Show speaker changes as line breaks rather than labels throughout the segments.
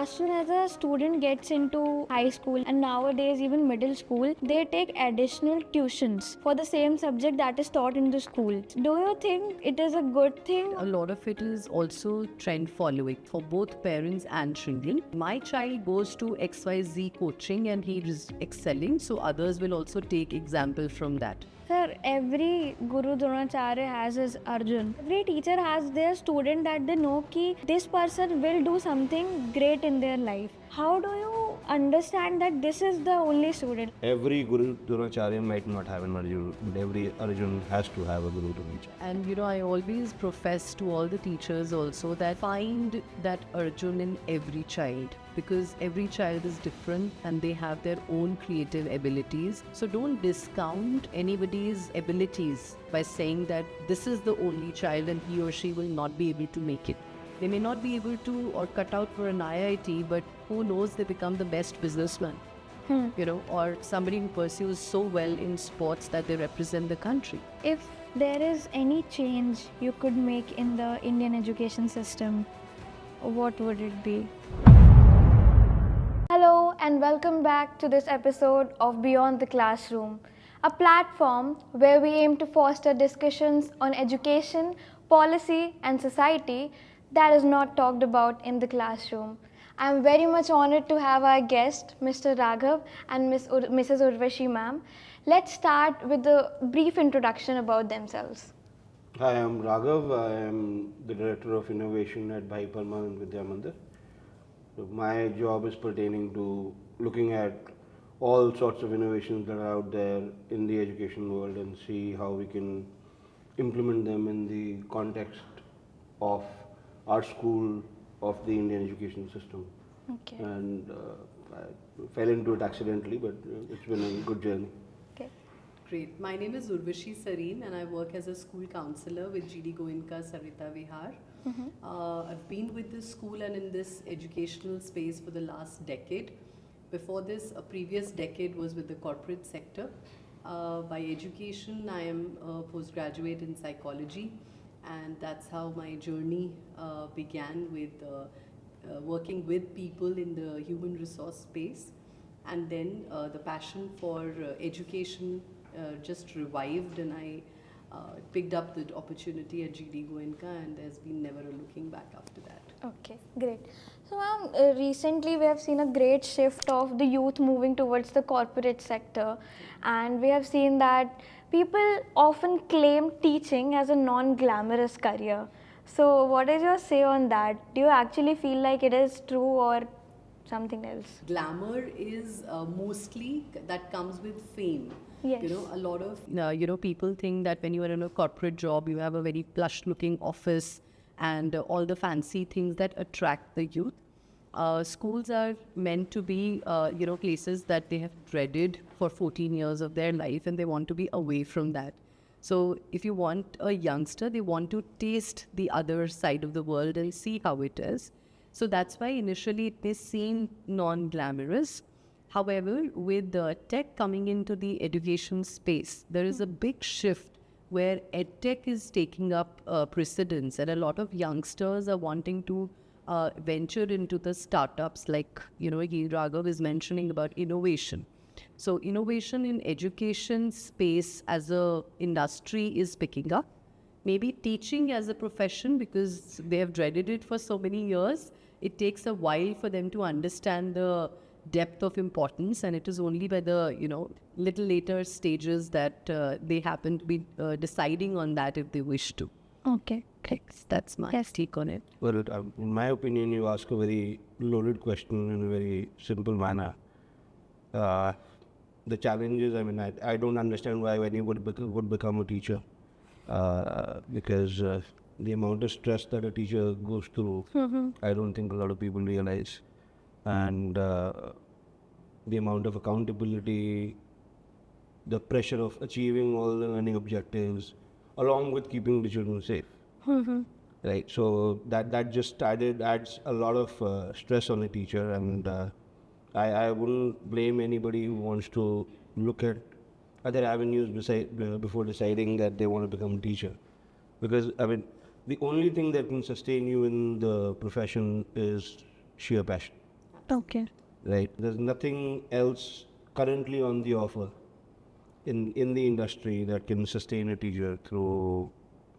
as soon as a student gets into high school and nowadays even middle school, they take additional tuitions for the same subject that is taught in the school. Do you think it is a good thing?
A lot of it is also trend following for both parents and children. My child goes to XYZ coaching and he is excelling, so others will also take example from that.
Sir, every Guru Dronacharya has his Arjun. Every teacher has their student that they know ki this person will do something great in their life. How do you understand that this is the only student?
Every Guru Dronacharya might not have an Arjun, but every Arjun has to have a Guru Dronacharya.
And I always profess to all the teachers also that find that Arjun in every child, because every child is different and they have their own creative abilities. So don't discount anybody's abilities by saying that this is the only child and he or she will not be able to make it. They may not be able to or cut out for an IIT, but who knows, they become the best businessman. Or somebody who pursues so well in sports that they represent the country.
If there is any change you could make in the Indian education system, what would it be? Hello and welcome back to this episode of Beyond the Classroom, a platform where we aim to foster discussions on education, policy and society that is not talked about in the classroom. I am very much honored to have our guest, Mr. Raghav and Mrs. Urvashi ma'am. Let's start with a brief introduction about themselves.
Hi, I'm Raghav. I am the Director of Innovation at Bhai Parmanand Vidya Mandir. So my job is pertaining to looking at all sorts of innovations that are out there in the education world and see how we can implement them in the context of our school, of the Indian education system.
Okay.
And I fell into it accidentally, but it's been a good journey.
Okay.
Great. My name is Urvashi Sareen and I work as a school counselor with GD Goenka Sarita Vihar. I've been with this school and in this educational space for the last decade. Before this, a previous decade was with the corporate sector. By education, I am a postgraduate in psychology, and that's how my journey began with working with people in the human resource space. And then the passion for education just revived, and I picked up the opportunity at GD Goenka, and there's been never a looking back after that.
Okay, great. So ma'am, recently we have seen a great shift of the youth moving towards the corporate sector, and we have seen that people often claim teaching as a non-glamorous career. So what is your say on that? Do you actually feel like it is true or something else?
Glamour is mostly that comes with fame.
Yes.
A lot of people think that when you are in a corporate job, you have a very plush-looking office and all the fancy things that attract the youth. Schools are meant to be, places that they have dreaded for 14 years of their life, and they want to be away from that. So if you want a youngster, they want to taste the other side of the world and see how it is. So that's why initially it may seem non-glamorous. However, with the tech coming into the education space, there is a big shift where EdTech is taking up precedence, and a lot of youngsters are wanting to venture into the startups, like, Raghav is mentioning about innovation. So innovation in education space as a industry is picking up. Maybe teaching as a profession, because they have dreaded it for so many years, it takes a while for them to understand the depth of importance, and it is only by the little later stages that they happen to be deciding on that if they wish to.
Okay.
That's my take on it.
Well, in my opinion, you ask a very loaded question in a very simple manner. The challenges, I don't understand why anyone would become a teacher, because the amount of stress that a teacher goes through, I don't think a lot of people realize. And the amount of accountability, the pressure of achieving all the learning objectives, along with keeping the children safe. Right, so that just adds a lot of stress on the teacher, and I wouldn't blame anybody who wants to look at other avenues before deciding that they want to become a teacher, because the only thing that can sustain you in the profession is sheer passion.
Okay.
right? There's nothing else currently on the offer in the industry that can sustain a teacher through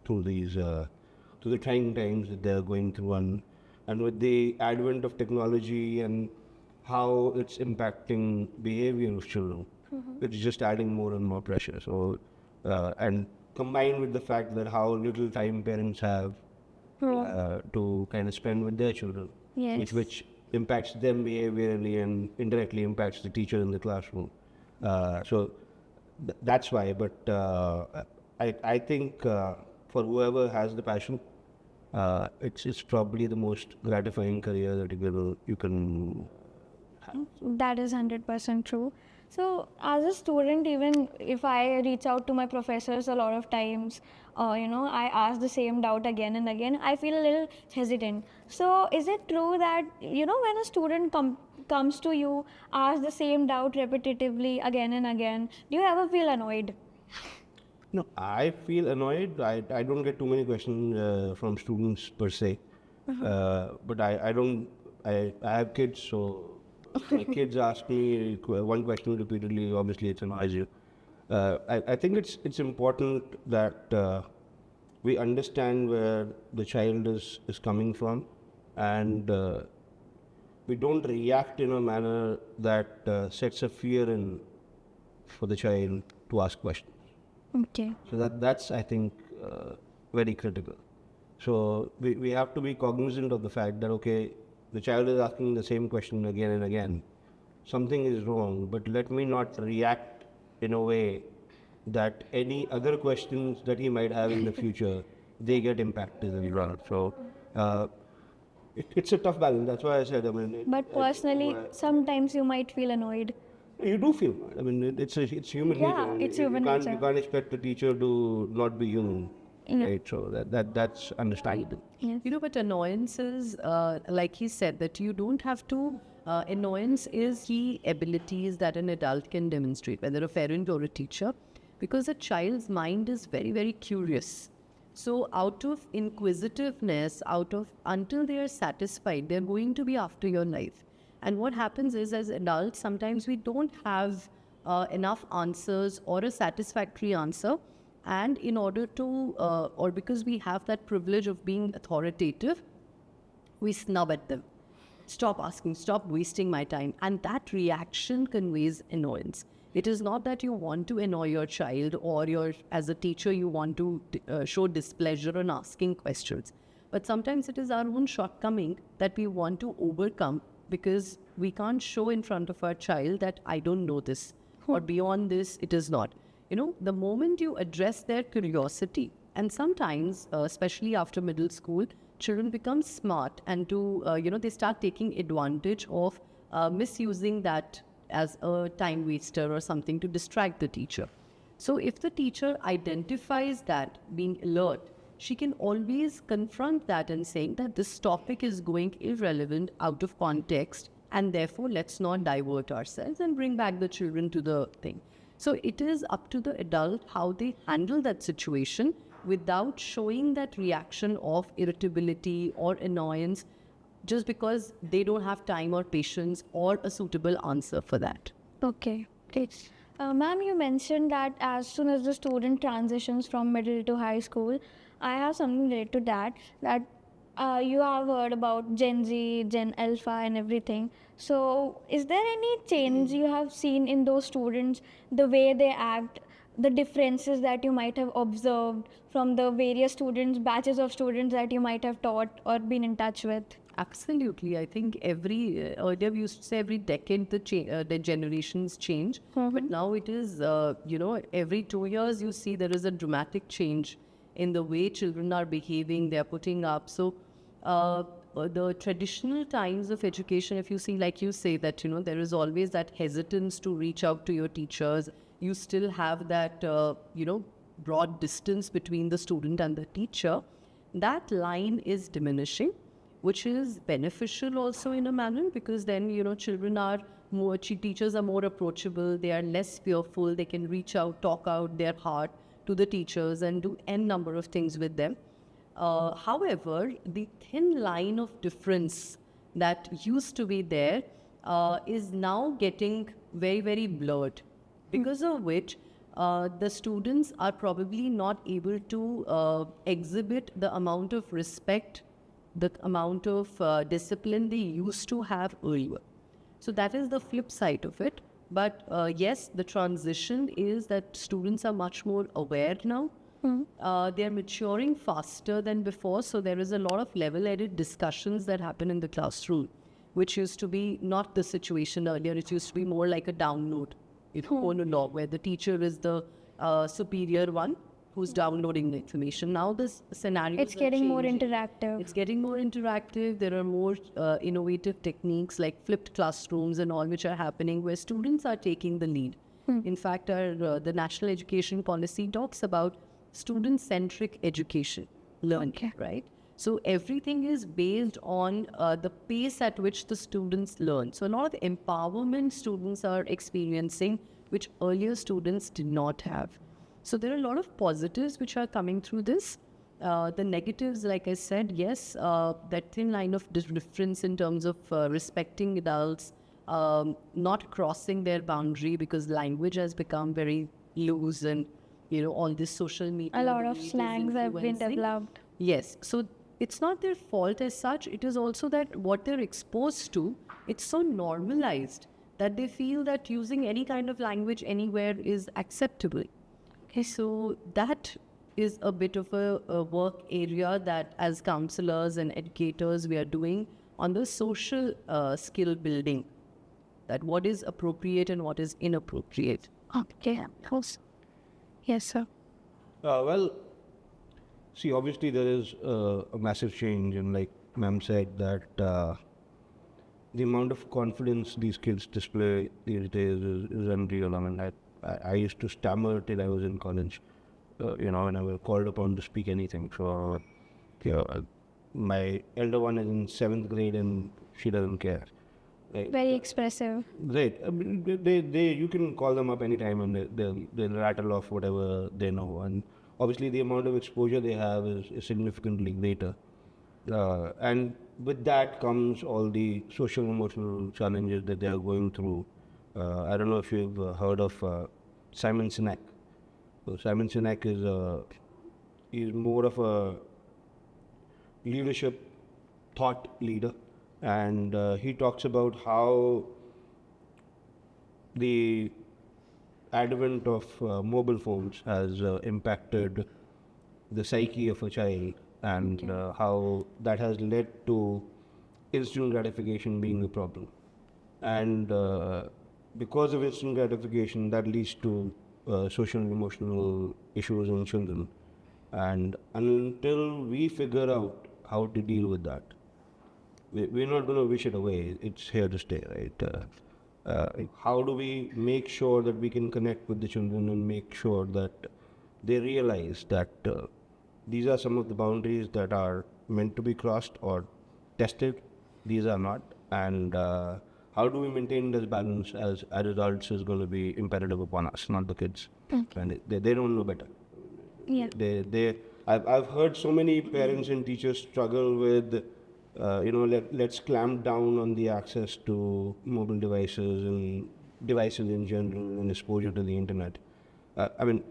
these through the trying times that they're going through, and with the advent of technology and how it's impacting behavior of children, it's just adding more and more pressure. So and combined with the fact that how little time parents have to kind of spend with their children,
Yes.
which impacts them behaviorally and indirectly impacts the teacher in the classroom. So that's why. But I think for whoever has the passion, it's probably the most gratifying career that you can have.
That is 100% true. So, as a student, even if I reach out to my professors a lot of times, I ask the same doubt again and again, I feel a little hesitant. So, is it true that, when a student comes to you, asks the same doubt repetitively again and again, do you ever feel annoyed?
No, I feel annoyed. I don't get too many questions from students per se, but I don't. I have kids, so my kids ask me one question repeatedly. Obviously, it's annoys you. I think it's important that we understand where the child is coming from, and we don't react in a manner that sets a fear in for the child to ask questions.
Okay.
So that's I think very critical. So we have to be cognizant of the fact that okay, the child is asking the same question again and again. Something is wrong, but let me not react in a way that any other questions that he might have in the future, they get impacted as well. So it's a tough balance. That's why I said, I mean.
But personally, sometimes you might feel annoyed.
You do feel bad. I mean, it's human
Yeah,
nature.
it's human nature.
You can't expect a teacher to not be human,
Yeah.
right? So that's understandable.
Yes.
But annoyances, like he said, that you don't have to. Annoyance is key abilities that an adult can demonstrate, whether a parent or a teacher, because a child's mind is very, very curious. So, out of inquisitiveness, until they are satisfied, they're going to be after your life. And what happens is, as adults, sometimes we don't have enough answers or a satisfactory answer. And in order to, or because we have that privilege of being authoritative, we snub at them. Stop asking, stop wasting my time. And that reaction conveys annoyance. It is not that you want to annoy your child or as a teacher, you want to show displeasure in asking questions. But sometimes it is our own shortcoming that we want to overcome because we can't show in front of our child that I don't know this or beyond this, it is not. The moment you address their curiosity, and sometimes, especially after middle school, children become smart and they start taking advantage of misusing that as a time waster or something to distract the teacher. So if the teacher identifies that, being alert, she can always confront that and saying that this topic is going irrelevant, out of context, and therefore let's not divert ourselves and bring back the children to the thing. So it is up to the adult how they handle that situation without showing that reaction of irritability or annoyance just because they don't have time or patience or a suitable answer for that.
Okay, great. Ma'am, you mentioned that as soon as the student transitions from middle to high school, I have something related to that you have heard about Gen Z, Gen Alpha and everything. So is there any change you have seen in those students, the way they act, the differences that you might have observed from the various students, batches of students that you might have taught or been in touch with?
Absolutely. I think earlier we used to say every decade the generations change. But now it is, every 2 years you see there is a dramatic change in the way children are behaving, they are putting up. So the traditional times of education, if you see, like you say, that, there is always that hesitance to reach out to your teachers. You still have that, broad distance between the student and the teacher. That line is diminishing, which is beneficial also in a manner because then, children are more, teachers are more approachable, they are less fearful, they can reach out, talk out their heart to the teachers and do n number of things with them. However, the thin line of difference that used to be there is now getting very, very blurred, because of which the students are probably not able to exhibit the amount of respect, the amount of discipline they used to have earlier. So that is the flip side of it. But yes, the transition is that students are much more aware now. They're maturing faster than before. So there is a lot of level-headed discussions that happen in the classroom, which used to be not the situation earlier. It used to be more like a download, monologue, where the teacher is the superior one who's downloading the information. Now this scenario
It's getting more interactive.
It's getting more interactive. There are more innovative techniques like flipped classrooms and all, which are happening where students are taking the lead. In fact, the National Education Policy talks about student-centric education learning, right? So everything is based on the pace at which the students learn. So a lot of empowerment students are experiencing, which earlier students did not have. So there are a lot of positives which are coming through this. The negatives, like I said, yes, that thin line of difference in terms of respecting adults, not crossing their boundary, because language has become very loose, and all this social media.
A lot of
is
slangs have been
influencing.
developed.
Yes, so it's not their fault as such. It is also that what they're exposed to, it's so normalized that they feel that using any kind of language anywhere is acceptable. Okay, so that is a bit of a work area that as counselors and educators we are doing on the social skill building, that what is appropriate and what is inappropriate.
Okay. Yes, sir.
Well, see, obviously there is a massive change, and like ma'am said, that the amount of confidence these kids display these days is unreal. I mean, I used to stammer till I was in college, when I was called upon to speak anything. So, my elder one is in 7th grade and she doesn't care. Right?
Very expressive.
Great. I mean, they you can call them up anytime and they'll rattle off whatever they know. And obviously the amount of exposure they have is significantly greater. And with that comes all the social emotional challenges that they are going through. I don't know if you've heard of Simon Sinek. So Simon Sinek is more of a leadership thought leader. And he talks about how the advent of mobile phones has impacted the psyche of a child, and how that has led to instant gratification being a problem. And because of instant gratification, that leads to social and emotional issues in children. And until we figure out how to deal with that, we're not going to wish it away. It's here to stay, right? How do we make sure that we can connect with the children and make sure that they realize that these are some of the boundaries that are meant to be crossed or tested, these are not, and how do we maintain this balance as adults is going to be imperative upon us, not the kids. And they don't know better.
Yeah.
I've heard so many parents and teachers struggle with let's clamp down on the access to mobile devices and devices in general and exposure to the internet. I mean,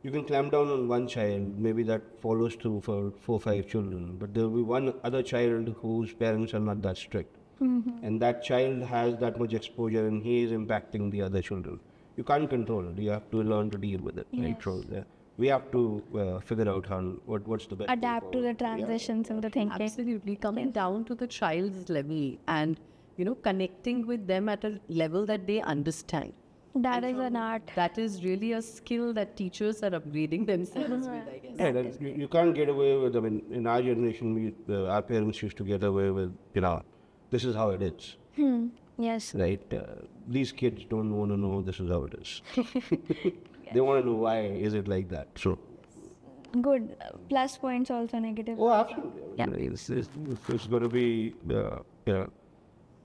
you can clamp down on one child, maybe that follows through for 4 or 5 children, but there will be one other child whose parents are not that strict. And that child has that much exposure and he is impacting the other children. You can't control it. You have to learn to deal with it. Right? So, we have to figure out what's the best.
Adapt to the transitions in the thinking.
Absolutely, coming down to the child's level and connecting with them at a level that they understand.
That is an art.
That is really a skill that teachers are upgrading themselves with, I guess.
Yeah, you can't get away with. I mean, in our generation, our parents used to get away with, this is how it is.
Yes.
Right? These kids don't want to know this is how it is. They want to know why is it like that. So.
Good. Plus points also negative.
Oh, absolutely.
Yeah.
It's going to be,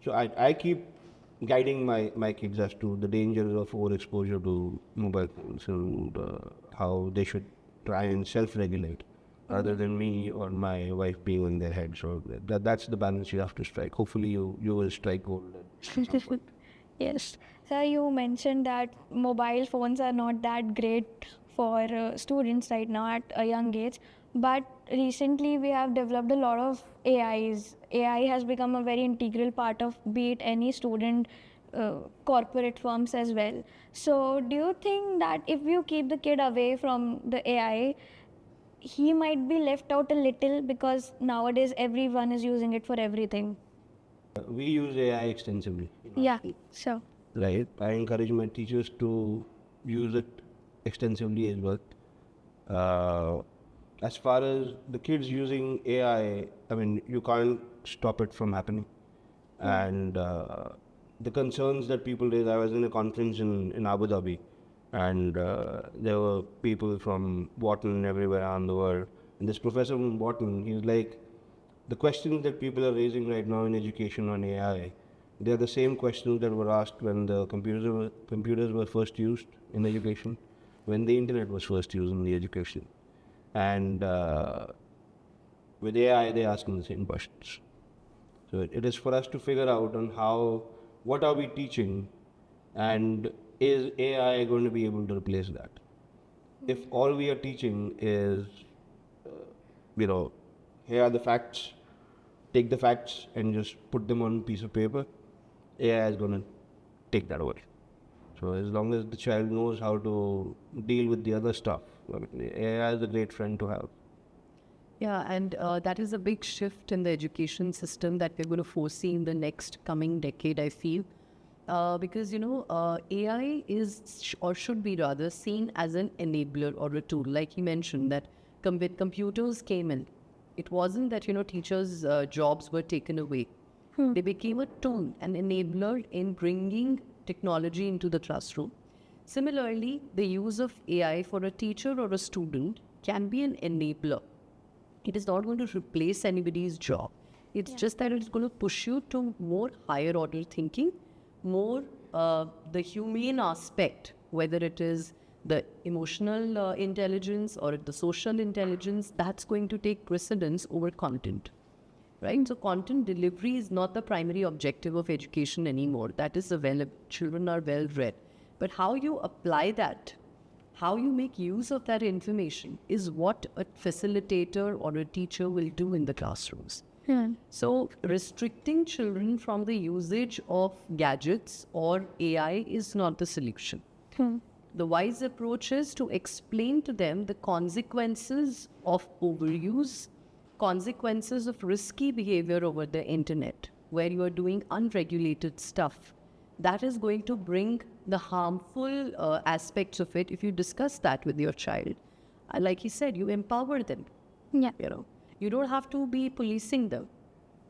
So I keep guiding my kids as to the dangers of overexposure to mobile phones and how they should try and self-regulate. other than me or my wife being in their head. So that's the balance you have to strike. Hopefully you will strike gold at some point.
Yes. Sir, you mentioned that mobile phones are not that great for students right now at a young age. But recently we have developed a lot of AIs. AI has become a very integral part of be it any student, corporate firms as well. So do you think that if you keep the kid away from the AI, he might be left out a little because nowadays everyone is using it for everything?
We use AI extensively.
Yeah, sure.
Right. I encourage my teachers to use it extensively as well. As far as the kids using AI, I mean, you can't stop it from happening. And the concerns that people raise, I was in a conference in Abu Dhabi, and there were people from Wharton everywhere around the world. And this professor from Wharton, he's like, the questions that people are raising right now in education on AI, they are the same questions that were asked when the computers were first used in education, when the internet was first used in the education. And with AI, they're asking the same questions. So it is for us to figure out on what are we teaching, and is AI going to be able to replace that? If all we are teaching is, here are the facts, take the facts and just put them on a piece of paper, AI is going to take that away. So as long as the child knows how to deal with the other stuff, I mean, AI is a great friend to have.
Yeah, and that is a big shift in the education system that we're going to foresee in the next coming decade, I feel. Because, AI is, or should be rather, seen as an enabler or a tool. Like he mentioned, that when computers came in, it wasn't that, teachers' jobs were taken away. They became a tool, an enabler in bringing technology into the classroom. Similarly, the use of AI for a teacher or a student can be an enabler. It is not going to replace anybody's job. It's just that it's going to push you to more higher order thinking, more the humane aspect, whether it is the emotional intelligence or the social intelligence, that's going to take precedence over content. Right? So content delivery is not the primary objective of education anymore. That is children are well read. But how you apply that, how you make use of that information is what a facilitator or a teacher will do in the classrooms. So restricting children from the usage of gadgets or AI is not the solution. The wise approach is to explain to them the consequences of overuse, consequences of risky behavior over the internet, where you are doing unregulated stuff. That is going to bring the harmful aspects of it. If you discuss that with your child, like he said, you empower them.
Yeah.
You don't have to be policing them.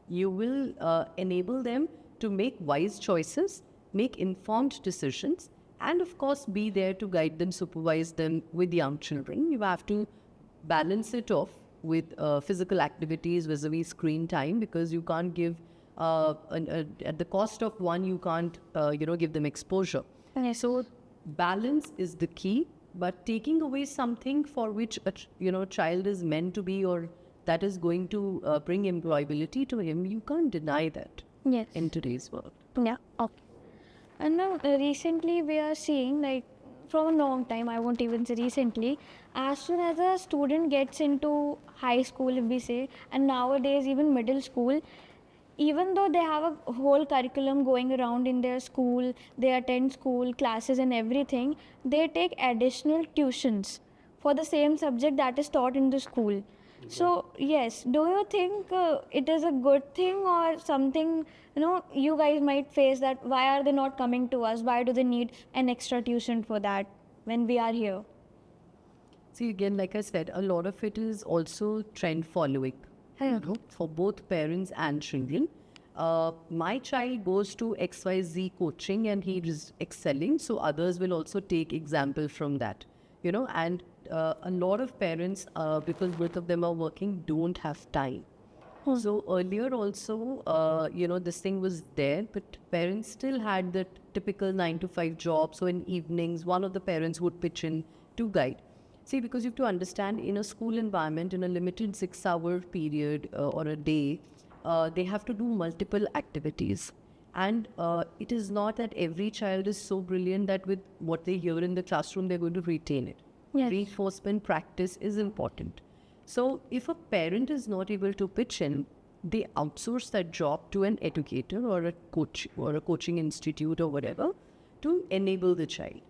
You will enable them to make wise choices, make informed decisions, and of course be there to guide them, supervise them with young children. You have to balance it off with physical activities vis-a-vis screen time, because you can't give, at the cost of one, you can't, give them exposure.
Yes.
So balance is the key, but taking away something for which a child is meant to be, or that is going to bring employability to him, you can't deny that.
Yes.
In today's world.
Yeah. Okay. And now recently we are seeing, like, from a long time, I won't even say recently, as soon as a student gets into high school, if we say, and nowadays even middle school, even though they have a whole curriculum going around in their school, they attend school classes and everything, they take additional tuitions for the same subject that is taught in the school. So yes, do you think it is a good thing or something, you guys might face that why are they not coming to us? Why do they need an extra tuition for that when we are here?
See, again, like I said, a lot of it is also trend following. For both parents and children. My child goes to XYZ coaching and he is excelling, so others will also take example from that. And a lot of parents, because both of them are working, don't have time. So earlier also, this thing was there, but parents still had that typical 9 to 5 job. So in evenings, one of the parents would pitch in to guide. See, because you have to understand, in a school environment, in a limited 6-hour period or a day, they have to do multiple activities. And it is not that every child is so brilliant that with what they hear in the classroom, they're going to retain it.
Yes.
Reinforcement practice is important. So if a parent is not able to pitch in, they outsource that job to an educator or a coach or a coaching institute or whatever to enable the child.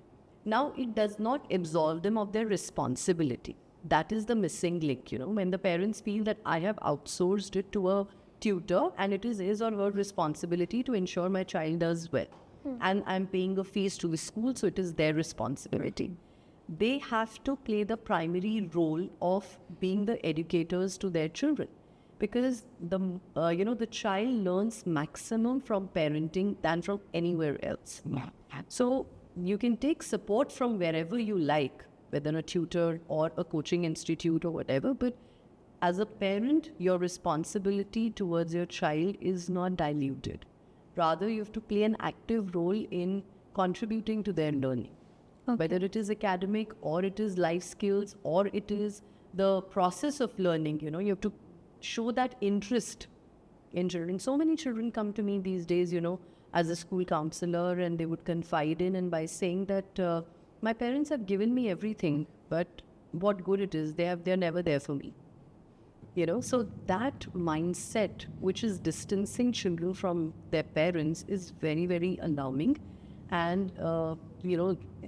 Now, it does not absolve them of their responsibility. That is the missing link, when the parents feel that I have outsourced it to a tutor and it is his or her responsibility to ensure my child does well. And I'm paying a fees to the school, so it is their responsibility. They have to play the primary role of being the educators to their children, because the child learns maximum from parenting than from anywhere else. So you can take support from wherever you like, whether a tutor or a coaching institute or whatever, but as a parent, your responsibility towards your child is not diluted. Rather, you have to play an active role in contributing to their learning. Whether it is academic or it is life skills or it is the process of learning, you have to show that interest in children. So many children come to me these days, as a school counselor, and they would confide in and by saying that my parents have given me everything, but what good it is, they're never there for me. So that mindset, which is distancing children from their parents, is very, very alarming. And,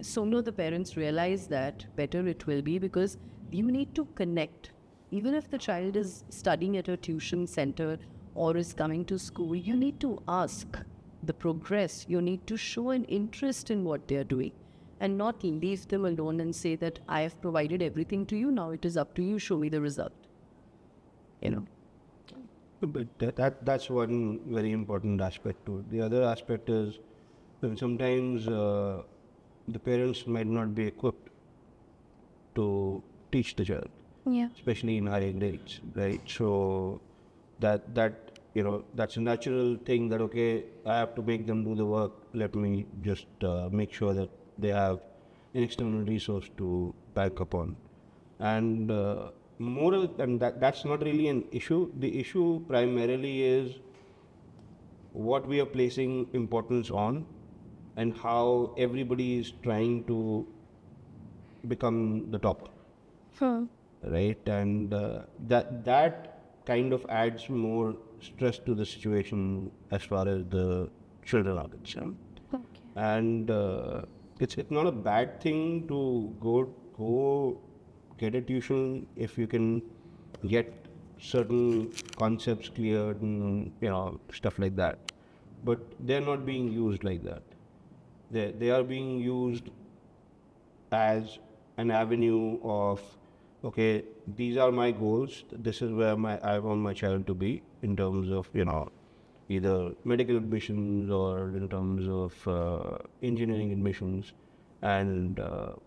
sooner the parents realize that, better it will be, because you need to connect. Even if the child is studying at a tuition center or is coming to school, you need to ask the progress. You need to show an interest in what they're doing and not leave them alone and say that I have provided everything to you, now it is up to you, show me the result.
But that's one very important aspect to it. The other aspect is that sometimes the parents might not be equipped to teach the child, especially in higher grades, right? So that's a natural thing that, okay, I have to make them do the work. Let me just make sure that they have an external resource to back up on. And moral, and that's not really an issue. The issue primarily is what we are placing importance on and how everybody is trying to become the top, right? And that kind of adds more stress to the situation as far as the children are concerned. And it's not a bad thing to go get a tuition if you can get certain concepts cleared and stuff like that. But they're not being used like that. They are being used as an avenue of, okay, these are my goals. This is where I want my child to be in terms of either medical admissions or in terms of engineering admissions. And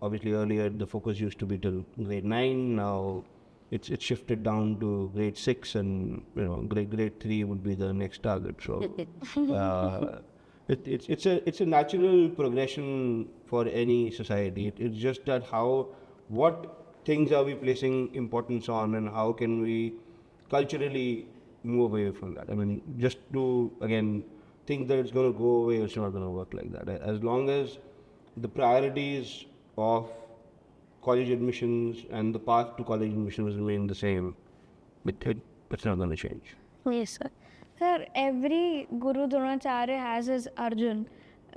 obviously earlier the focus used to be till grade 9. Now it's shifted down to grade 6, and grade 3 would be the next target. So it's a natural progression for any society. It's just that what things are we placing importance on, and how can we culturally move away from that? I mean, just to again think that it's going to go away, it's not going to work like that. As long as the priorities of college admissions and the path to college admissions remain the same, it's not going to change.
Yes, sir. Sir, every Guru Dronacharya has his Arjun.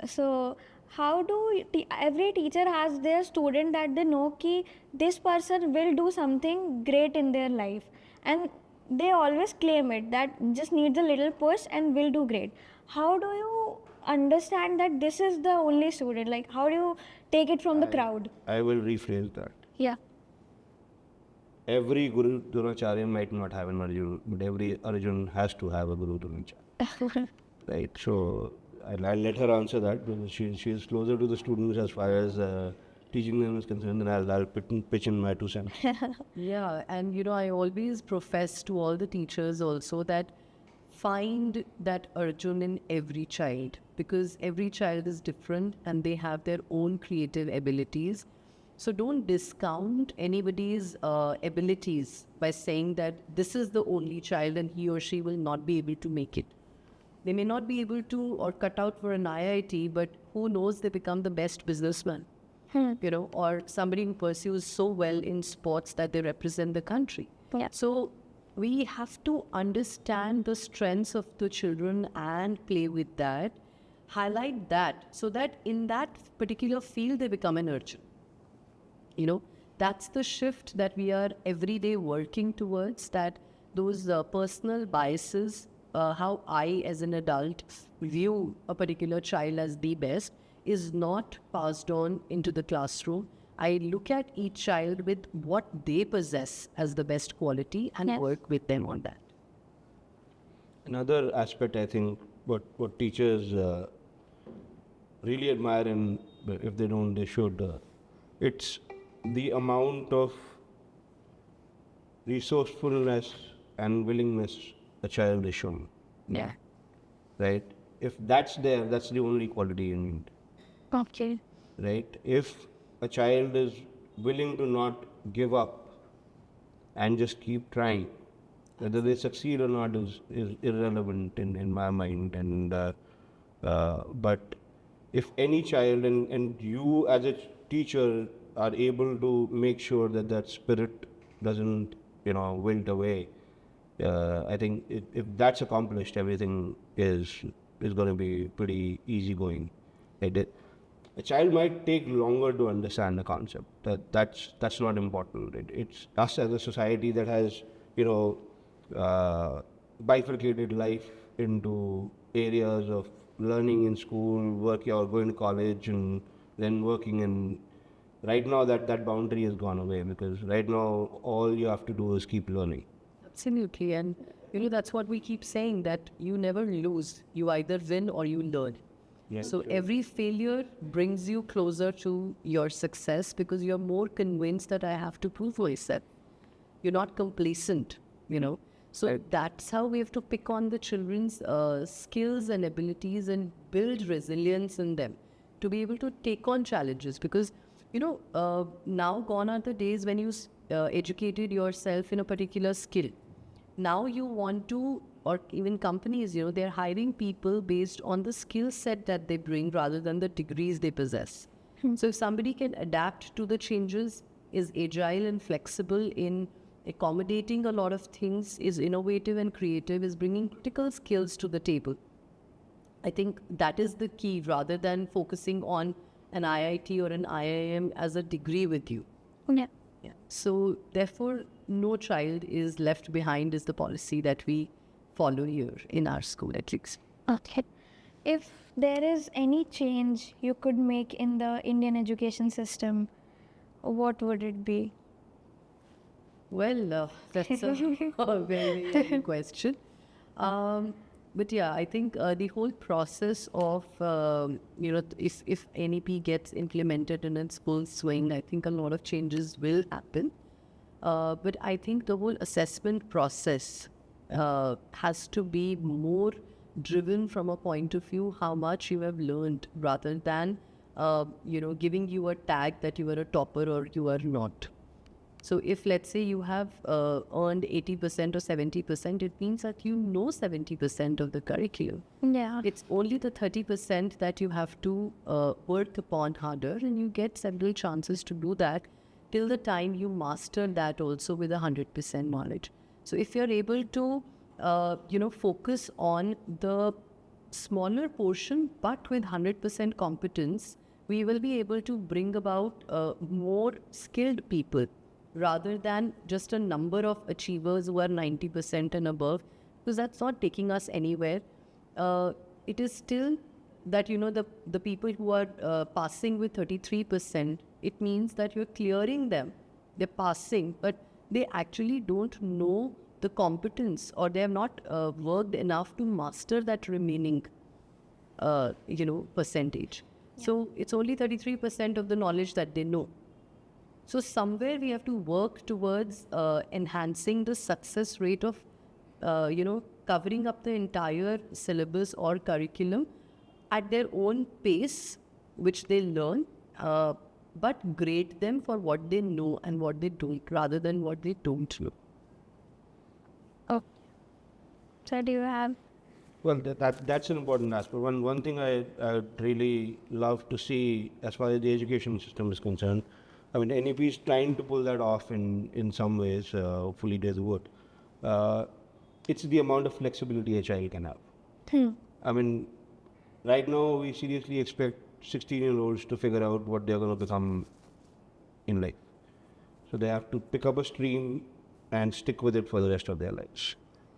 So, how do every teacher has their student that they know ki this person will do something great in their life, and they always claim it that just needs a little push and will do great. How do you understand that this is the only student? Like, how do you take it from the crowd?
I will rephrase that.
Yeah.
Every Guru Dronacharya might not have an Arjun, but every Arjun has to have a Guru Dronacharya. Right? So I'll let her answer that, because she is closer to the students as far as teaching them is concerned, and I'll pitch in my 2 cents.
Yeah, and I always profess to all the teachers also that find that Arjun in every child, because every child is different and they have their own creative abilities. So don't discount anybody's abilities by saying that this is the only child and he or she will not be able to make it. They may not be able to or cut out for an IIT, but who knows, they become the best businessman, or somebody who pursues so well in sports that they represent the country.
Yeah.
So we have to understand the strengths of the children and play with that, highlight that, so that in that particular field they become an urchin. That's the shift that we are every day working towards, that those personal biases, how I as an adult view a particular child as the best, is not passed on into the classroom. I look at each child with what they possess as the best quality and
Yes.
work with them on that.
Another aspect, I think, what teachers really admire, and if they don't, they should. It's the amount of resourcefulness and willingness a child is shown.
Yeah.
Right? If that's there, that's the only quality you need.
Okay.
Right? If a child is willing to not give up and just keep trying, whether they succeed or not is irrelevant in my mind. And but if any child and you as a teacher are able to make sure that that spirit doesn't wilt away, I think if that's accomplished, everything is going to be pretty easy going. A child might take longer to understand the concept. That's not important. It's us as a society that has bifurcated life into areas of learning in school, working or going to college, and then working. And right now that boundary has gone away, because right now all you have to do is keep learning.
Absolutely. And that's what we keep saying, that you never lose. You either win or you learn.
Yeah,
So
sure.
every failure brings you closer to your success, because you're more convinced that I have to prove myself. You're not complacent. So that's how we have to pick on the children's skills and abilities and build resilience in them to be able to take on challenges. Because, now gone are the days when you educated yourself in a particular skill. Now you want to, or even companies, they're hiring people based on the skill set that they bring rather than the degrees they possess. So if somebody can adapt to the changes, is agile and flexible in accommodating a lot of things, is innovative and creative, is bringing critical skills to the table, I think that is the key, rather than focusing on an IIT or an IIM as a degree with you.
Yeah.
Yeah. So therefore, no child is left behind is the policy that we follow here in our school, at least.
Okay. If there is any change you could make in the Indian education system, what would it be?
Well, that's a very good question. But yeah, I think the whole process of, if NEP gets implemented in its full swing, I think a lot of changes will happen. But I think the whole assessment process has to be more driven from a point of view how much you have learned, rather than, giving you a tag that you are a topper or you are not. So if, let's say, you have earned 80% or 70%, it means that you know 70% of the curriculum.
Yeah.
It's only the 30% that you have to work upon harder, and you get several chances to do that till the time you master that also with 100% knowledge. So if you're able to, focus on the smaller portion but with 100% competence, we will be able to bring about more skilled people, rather than just a number of achievers who are 90% and above, because that's not taking us anywhere. It is still that, the people who are passing with 33%, it means that you're clearing them. They're passing, but they actually don't know the competence, or they have not worked enough to master that remaining, percentage. Yeah. So it's only 33% of the knowledge that they know. So somewhere we have to work towards enhancing the success rate of, covering up the entire syllabus or curriculum at their own pace, which they learn, but grade them for what they know and what they don't, rather than what they don't know.
Oh. So do you have?
Well, that's an important aspect. One thing I'd really love to see as far as the education system is concerned, I mean, NEP is trying to pull that off in some ways, hopefully they do it. It's the amount of flexibility a child can have. I mean, right now we seriously expect 16-year-olds to figure out what they're going to become in life. So they have to pick up a stream and stick with it for the rest of their lives.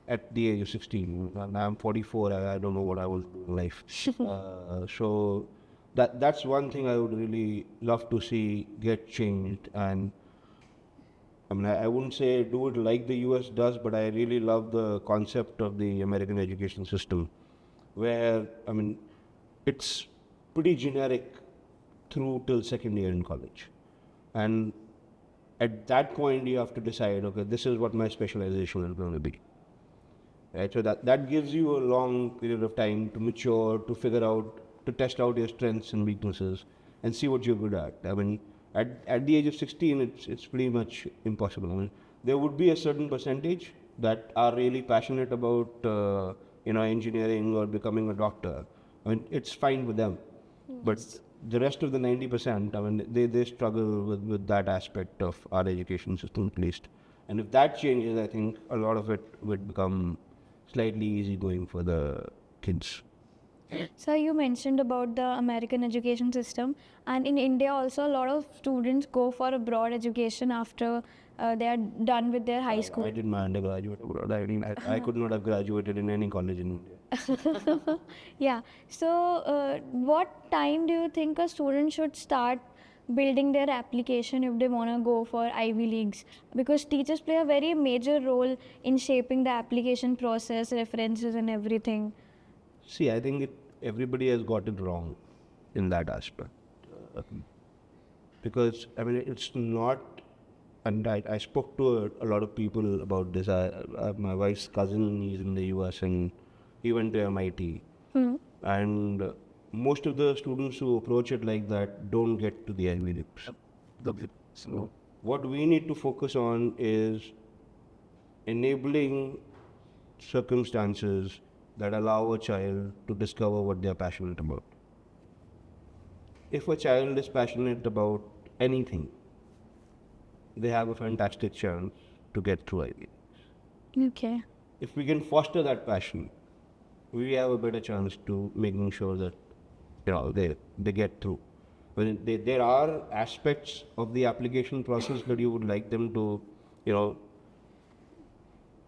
At the age of 16, and I'm 44, I don't know what I will do in life. So that's one thing I would really love to see get changed. And I mean, I wouldn't say do it like the US does, but I really love the concept of the American education system, where, I mean, it's pretty generic through till second year in college. And at that point, you have to decide, okay, this is what my specialization is going to be. Right? So that gives you a long period of time to mature, to figure out, to test out your strengths and weaknesses and see what you're good at. I mean, at the age of 16, it's pretty much impossible. I mean, there would be a certain percentage that are really passionate about, engineering or becoming a doctor. I mean, it's fine with them. Yes. But the rest of the 90%, I mean, they struggle with that aspect of our education system at least. And if that changes, I think a lot of it would become slightly easygoing for the kids.
So you mentioned about the American education system, and in India also a lot of students go for a broad education after they are done with their high school.
I did my undergraduate abroad. I mean, I could not have graduated in any college in India.
Yeah. So what time do you think a student should start building their application if they want to go for Ivy Leagues? Because teachers play a very major role in shaping the application process, references and everything.
See, I think everybody has got it wrong in that aspect. Because, I mean, it's not, and I spoke to a lot of people about this. My wife's cousin is in the US and he went to MIT. And most of the students who approach it like that don't get to the Ivy Leagues. So what we need to focus on is enabling circumstances that allow a child to discover what they're passionate about. If a child is passionate about anything, they have a fantastic chance to get through Ivy Leagues.
Okay.
If we can foster that passion, we have a better chance to making sure that they get through. But there are aspects of the application process that you would like them to,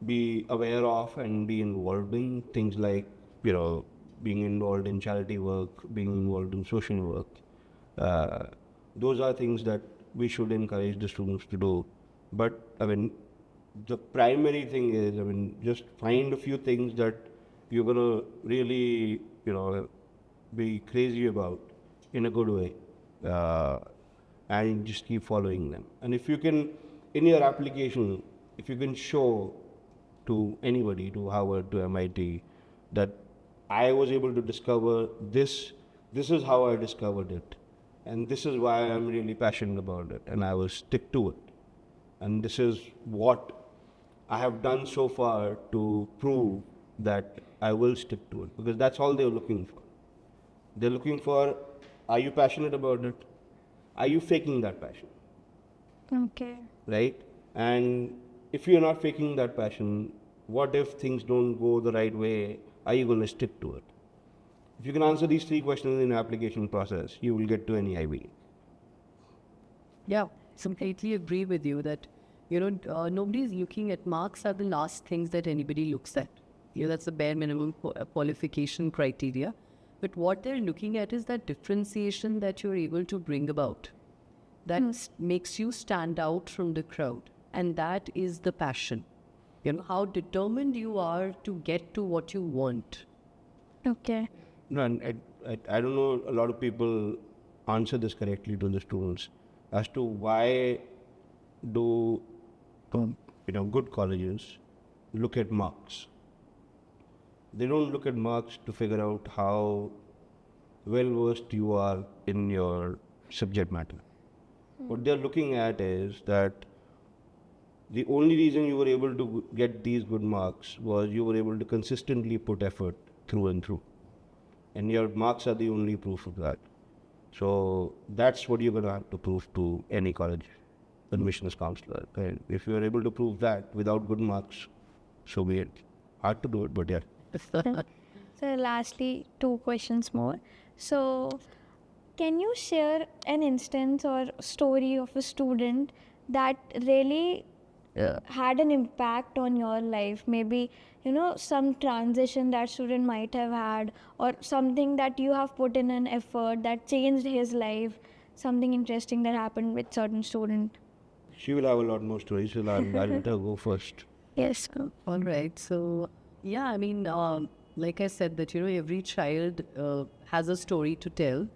be aware of and be involved in. Things like, being involved in charity work, being involved in social work. Those are things that we should encourage the students to do. But, I mean, the primary thing is, just find a few things that you're going to really, be crazy about in a good way, and just keep following them. And if you can, in your application, if you can show to anybody, to Harvard, to MIT, that I was able to discover this is how I discovered it, and this is why I'm really passionate about it, and I will stick to it. And this is what I have done so far to prove that I will stick to it, because that's all they're looking for. They're looking for, are you passionate about it? Are you faking that passion?
Okay.
Right? And if you're not faking that passion, what if things don't go the right way? Are you going to stick to it? If you can answer these three questions in the application process, you will get to any Ivy.
Yeah, completely agree with you that, nobody's looking at marks are the last things that anybody looks at. That's the bare minimum qualification criteria. But what they're looking at is that differentiation that you're able to bring about. That makes you stand out from the crowd. And that is the passion. How determined you are to get to what you want.
Okay.
No, and I don't know, a lot of people answer this correctly to the students as to why do good colleges look at marks. They don't look at marks to figure out how well versed you are in your subject matter. What they're looking at is that the only reason you were able to get these good marks was you were able to consistently put effort through and through. And your marks are the only proof of that. So that's what you're going to have to prove to any college admissions counselor. And if you're able to prove that without good marks, so be it. Hard to do it, but yeah.
So lastly, two questions more. So can you share an instance or story of a student that really had an impact on your life? Maybe, some transition that student might have had, or something that you have put in an effort that changed his life, something interesting that happened with certain student.
She will have a lot more stories, so I'll let her go first.
Yes.
All right. So, yeah, I mean, like I said, that, every child has a story to tell.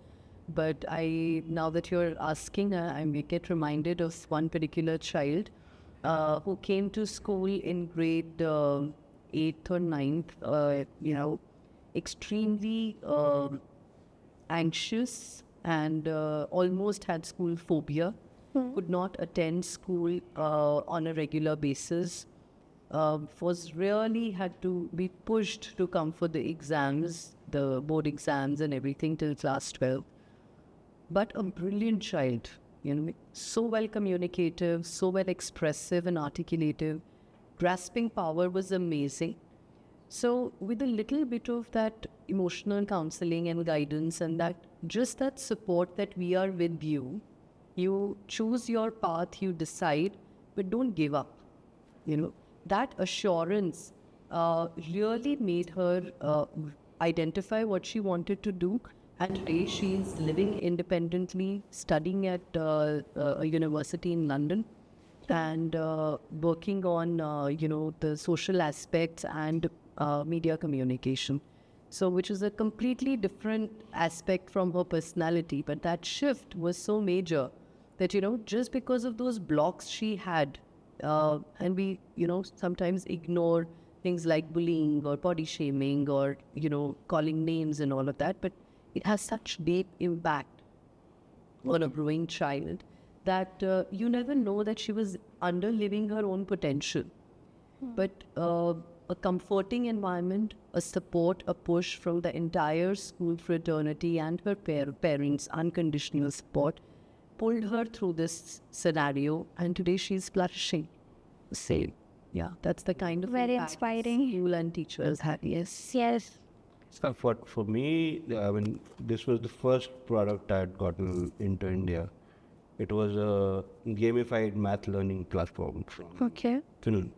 But now that you're asking, I may get reminded of one particular child who came to school in grade 8th or 9th, extremely anxious and almost had school phobia, could not attend school on a regular basis, was really had to be pushed to come for the exams, the board exams and everything till class 12. But a brilliant child, so well communicative, so well expressive and articulative. Grasping power was amazing. So with a little bit of that emotional counseling and guidance and that support that we are with you, you choose your path, you decide, but don't give up. That assurance really made her identify what she wanted to do. And today she is living independently, studying at a university in London and working on, the social aspects and media communication. So, which is a completely different aspect from her personality. But that shift was so major that, just because of those blocks she had, and we, sometimes ignore things like bullying or body shaming or, calling names and all of that. But it has such deep impact on a growing child that you never know that she was underliving her own potential. But a comforting environment, a support, a push from the entire school fraternity and her parents' unconditional support pulled her through this scenario, and today she's flourishing. Same. Yeah, that's the kind of
Very
impact
inspiring.
school and teachers have. Yes.
Yes.
So for me, I mean, this was the first product I had gotten into India. It was a gamified math learning platform from
Okay.
Finland.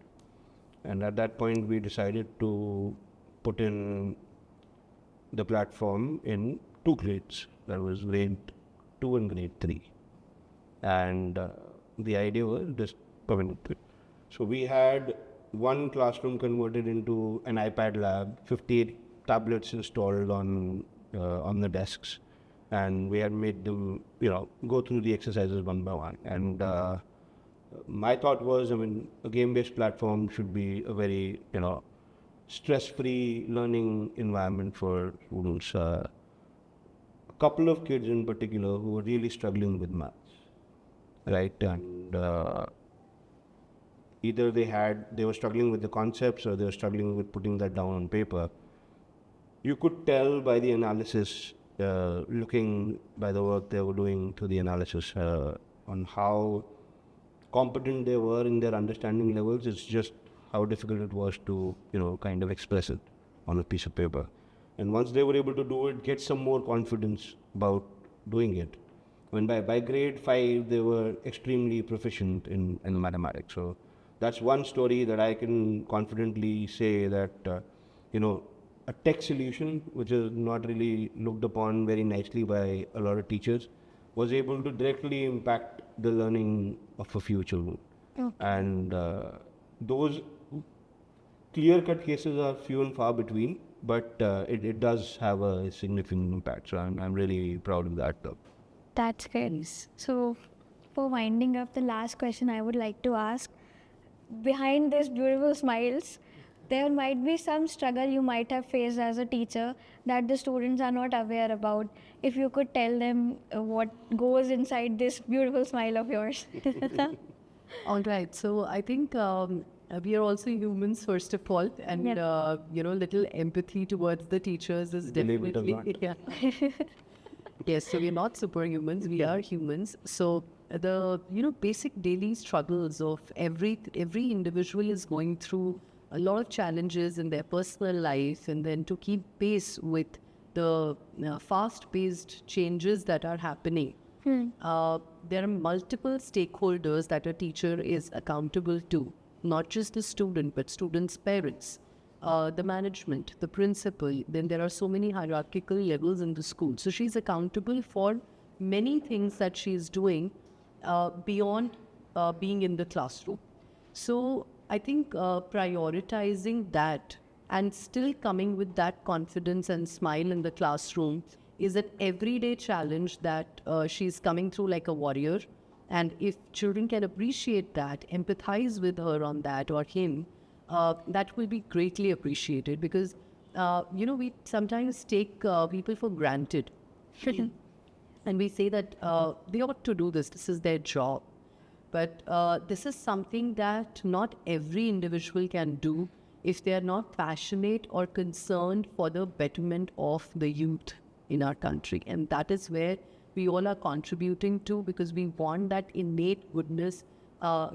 And at that point, we decided to put in the platform in 2 grades. That was grade 2 and grade 3. And the idea was just permanent. So we had one classroom converted into an iPad lab, 58 tablets installed on the desks, and we had made them, go through the exercises one by one. And my thought was, a game-based platform should be a very, stress-free learning environment for students. A couple of kids in particular who were really struggling with maths, right? And either they were struggling with the concepts or they were struggling with putting that down on paper. You could tell by the analysis, looking by the work they were doing to the analysis on how competent they were in their understanding levels. It's just how difficult it was to, kind of express it on a piece of paper. And once they were able to do it, get some more confidence about doing it. When by grade 5, they were extremely proficient in mathematics. So that's one story that I can confidently say that, a tech solution, which is not really looked upon very nicely by a lot of teachers, was able to directly impact the learning of a few children.
Okay.
And those clear-cut cases are few and far between, but it does have a significant impact. So I'm really proud of that, though.
That's great. So, for winding up, the last question I would like to ask, behind these beautiful smiles, there might be some struggle you might have faced as a teacher that the students are not aware about. If you could tell them what goes inside this beautiful smile of yours.
All right. So I think we are also humans first of all, and
Yep.
Little empathy towards the teachers is
Believe it or
definitely yeah. Yes. So we're not superhumans. We are humans. So the basic daily struggles of every individual is going through a lot of challenges in their personal life, and then to keep pace with the fast-paced changes that are happening. There are multiple stakeholders that a teacher is accountable to, not just the student, but students' parents, the management, the principal. Then there are so many hierarchical levels in the school. So she's accountable for many things that she's doing beyond being in the classroom. So I think prioritizing that and still coming with that confidence and smile in the classroom is an everyday challenge that she's coming through like a warrior. And if children can appreciate that, empathize with her on that or him, that will be greatly appreciated, because we sometimes take people for granted. And we say that they ought to do this. This is their job. But this is something that not every individual can do if they are not passionate or concerned for the betterment of the youth in our country. And that is where we all are contributing to, because we want that innate goodness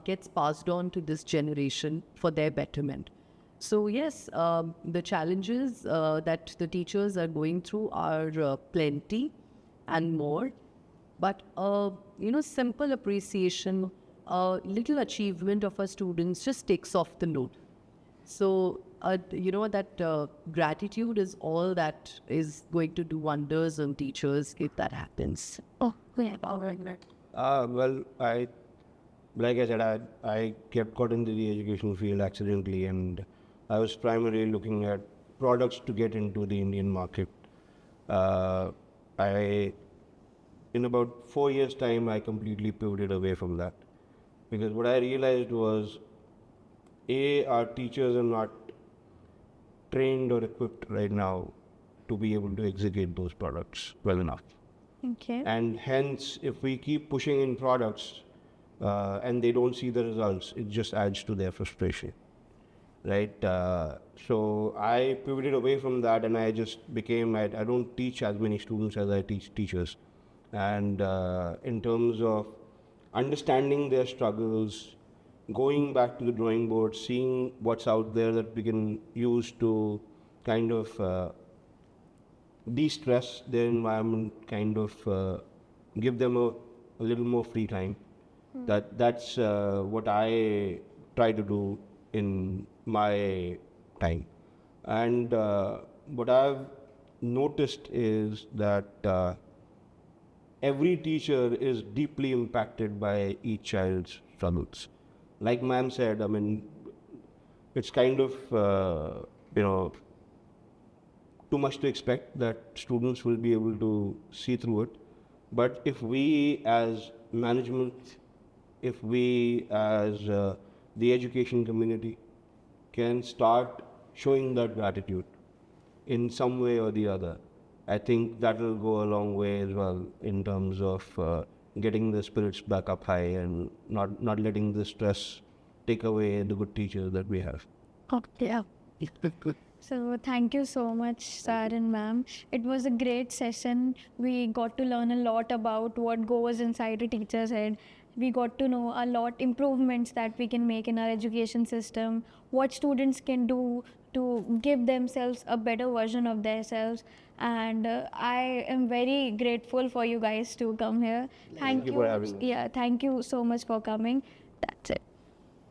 gets passed on to this generation for their betterment. So yes, the challenges that the teachers are going through are plenty and more. But simple appreciation, little achievement of our students just takes off the load. So that gratitude is all that is going to do wonders on teachers if that happens.
Oh, yeah.
Well, like I said, I kept got into the education field accidentally, and I was primarily looking at products to get into the Indian market. In about 4 years' time, I completely pivoted away from that, because what I realized was, our teachers are not trained or equipped right now to be able to execute those products well enough.
Okay.
And hence, if we keep pushing in products and they don't see the results, it just adds to their frustration, right? So I pivoted away from that, and I just became, I don't teach as many students as I teach teachers. And in terms of understanding their struggles, going back to the drawing board, seeing what's out there that we can use to kind of de-stress their environment, kind of give them a little more free time. That's what I try to do in my time. And what I've noticed is that every teacher is deeply impacted by each child's struggles. Like ma'am said, I mean, it's kind of, too much to expect that students will be able to see through it. But if we as management, if we as the education community can start showing that gratitude in some way or the other, I think that will go a long way as well in terms of getting the spirits back up high and not letting the stress take away the good teachers that we have.
Okay. Yeah. So thank you so much, sir and ma'am. It was a great session. We got to learn a lot about what goes inside a teacher's head. We got to know a lot improvements that we can make in our education system, what students can do to give themselves a better version of themselves. And I am very grateful for you guys to come here.
Thank you for having us.
Yeah, thank you so much for coming. That's it.